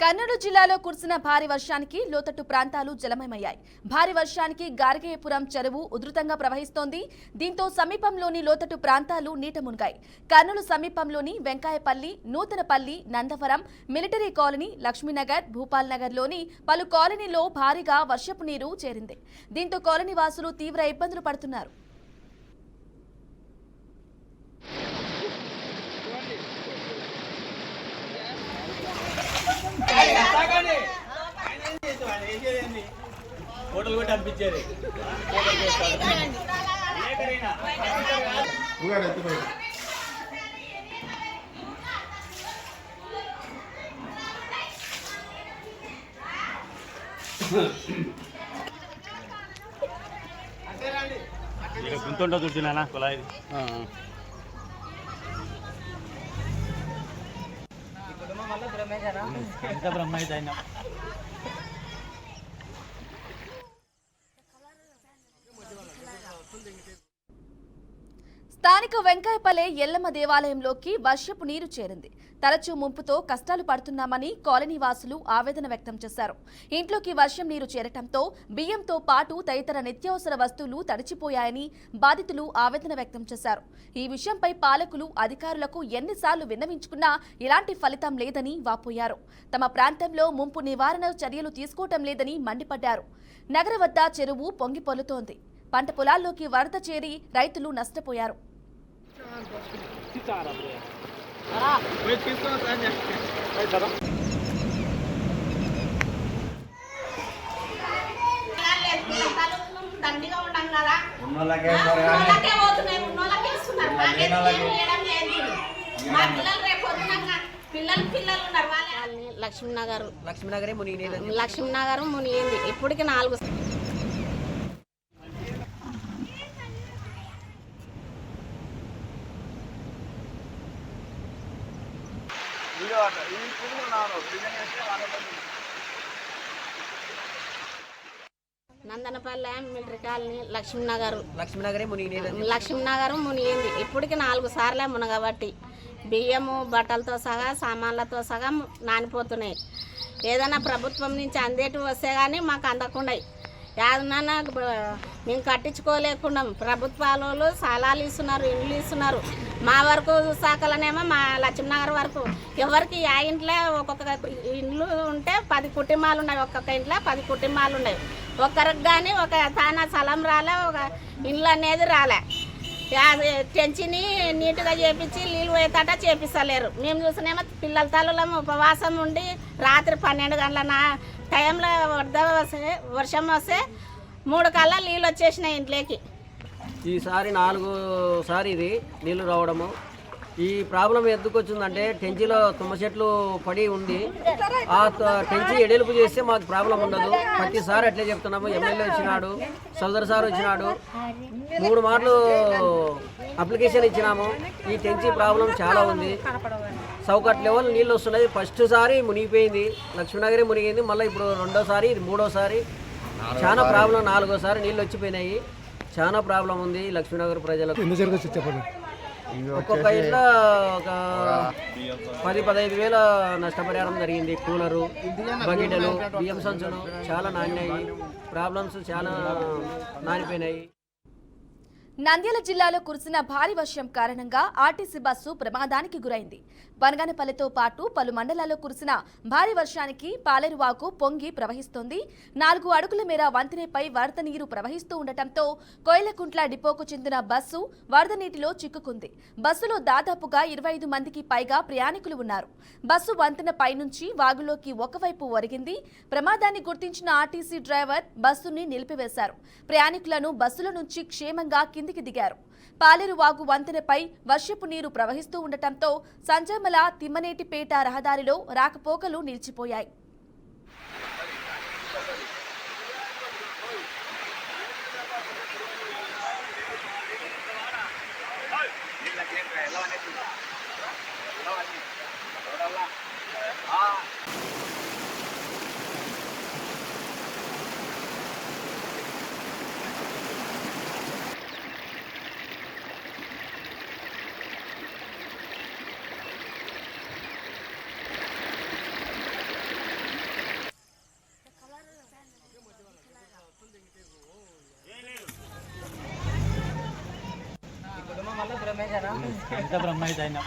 కర్నూలు జిల్లాలో కురిసిన భారీ వర్షానికి లోతట్టు ప్రాంతాలు జలమయమయ్యాయి. భారీ వర్షానికి గార్గేయపురం చెరువు ఉధృతంగా ప్రవహిస్తోంది. దీంతో సమీపంలోని లోతట్టు ప్రాంతాలు నీట మునిగాయి. కర్నూలు సమీపంలోని వెంకాయపల్లి, నూతనపల్లి, నందవరం, మిలిటరీ కాలనీ, లక్ష్మీనగర్, భూపాల్ నగర్లోని పలు కాలనీలో భారీగా వర్షపు నీరు చేరింది. దీంతో కాలనీ వాసులు తీవ్ర ఇబ్బందులు పడుతున్నారు. హోటల్ కూడా అనిపించేది గుంతుంటో చూసినా కులాయి బ్రహ్మ అయితే అయినా స్థానిక వెంకాయపల్లె ఎల్లమ్మ దేవాలయంలోకి వర్షపు నీరు చేరింది. తరచూ ముంపుతో కష్టాలు పడుతున్నామని కాలనీ వాసులు ఆవేదన వ్యక్తం చేశారు. ఇంట్లోకి వర్షం నీరు చేరటంతో బియ్యంతో పాటు తదితర నిత్యావసర వస్తువులు తడిచిపోయాయని బాధితులు ఆవేదన వ్యక్తం చేశారు. ఈ విషయంపై పాలకులు, అధికారులకు ఎన్నిసార్లు విన్నవించుకున్నా ఎలాంటి ఫలితం లేదని వాపోయారు. తమ ప్రాంతంలో ముంపు నివారణ చర్యలు తీసుకోవటం లేదని మండిపడ్డారు. నగర వద్ద చెరువు పొంగి పొర్లుతోంది. పంట పొలాల్లోకి వరద చేరి రైతులు నష్టపోయారు. లక్ష్మీనగర్ మునిగింది. ఇప్పటికి 4 నందనపల్లె, మిలిటరీ కాలనీ, లక్ష్మీనగర్ మునిగింది. ఇప్పటికి 4 సార్లే మునగబట్టి బియ్యము, బట్టలతో సహా, సామాన్లతో సహా నానిపోతున్నాయి. ఏదైనా ప్రభుత్వం నుంచి అందేటి వస్తే కానీ మాకు అందకుండా ఏదన్నా మేము కట్టించుకోలేకున్నాం. ప్రభుత్వాలు స్థలాలు ఇస్తున్నారు, ఇండ్లు ఇస్తున్నారు. మా వరకు శాఖలనేమో మా లక్ష్మీనగర్ వరకు ఎవరికి ఆ ఇంట్లో ఒక్కొక్క ఇండ్లు ఉంటే 10 కుటుంబాలు ఉన్నాయి. ఒక్కొక్క ఇంట్లో 10 కుటుంబాలు ఉన్నాయి. ఒక్కరికి కానీ ఒక తానా స్థలం రాలే, ఒక ఇండ్లు అనేది రాలే. టెంచిని నీట్గా చేపించి నీళ్ళు పోయేటట్ట చేపిస్తలేరు. మేము చూసినేమో పిల్లల తల్లులము ఉపవాసం ఉండి రాత్రి 12 గంటల టైంలో వర్షం వస్తే 3 కల్లా నీళ్ళు వచ్చేసినాయి ఇంట్లోకి. ఈసారి 4 సారి ఇది నీళ్ళు రావడము. ఈ ప్రాబ్లం ఎందుకు వచ్చిందంటే టెంచిలో తుమ్మ చెట్లు పడి ఉంది. ఆ టెంచి ఎడెలుపు చేస్తే మాకు ప్రాబ్లం ఉండదు. ప్రతిసారి అట్లే చెప్తున్నాము. ఎమ్మెల్యే వచ్చినాడు, సోదరు సార్ వచ్చినాడు, 3 మార్లు అప్లికేషన్ ఇచ్చినాము. ఈ టెంచి ప్రాబ్లం చాలా ఉంది. సౌకట్ లెవెల్ నీళ్ళు వస్తున్నాయి. ఫస్ట్ సారి మునిగిపోయింది, లక్ష్మీనగరే మునిగింది. మళ్ళీ ఇప్పుడు 2వ సారి, ఇది 3వ సారి. చాలా ప్రాబ్లం. 4వ సారి నీళ్ళు వచ్చిపోయినాయి. చాలా ప్రాబ్లం ఉంది లక్ష్మీనగర్ ప్రజలకు. ఒక్కొక్క ఇంట్లో ఒక 10-15 వేల నష్టపరిహారం జరిగింది. కూలరు, బకెటలు, బియ్యం సంచులు చాలా నానినాయి. ప్రాబ్లమ్స్ చాలా నానిపోయినాయి. నంద్యాల జిల్లాలో కురిసిన భారీ వర్షం కారణంగా ఆర్టీసీ బస్సు ప్రమాదానికి గురైంది. బనగానపల్లితో పాటు పలు మండలాల్లో కురిసిన భారీ వర్షానికి పాలేరువాగు పొంగి ప్రవహిస్తోంది. 4 అడుగుల మేర వంతెనపై వరద నీరు ప్రవహిస్తూ ఉండటంతో కోయిలకుంట్ల డిపోకు చెందిన బస్సు వరద నీటిలో చిక్కుకుంది. బస్సులో దాదాపుగా 25 మందికి పైగా ప్రయాణికులు ఉన్నారు. బస్సు వంతెన పైనుంచి వాగులోకి ఒకవైపు ఒరిగింది. ప్రమాదాన్ని గుర్తించిన ఆర్టీసీ డ్రైవర్ బస్సుని నిలిపివేశారు. ప్రయాణికులను బస్సుల నుంచి క్షేమంగా కిందికి దిగారు. పాలేరువాగు వంతెనపై వర్షపు నీరు ప్రవహిస్తూ ఉండటంతో సంజమల తిమ్మనేటిపేట రహదారిలో రాకపోకలు నిలిచిపోయాయి. ఎంత బ్రహ్మైతే అయినా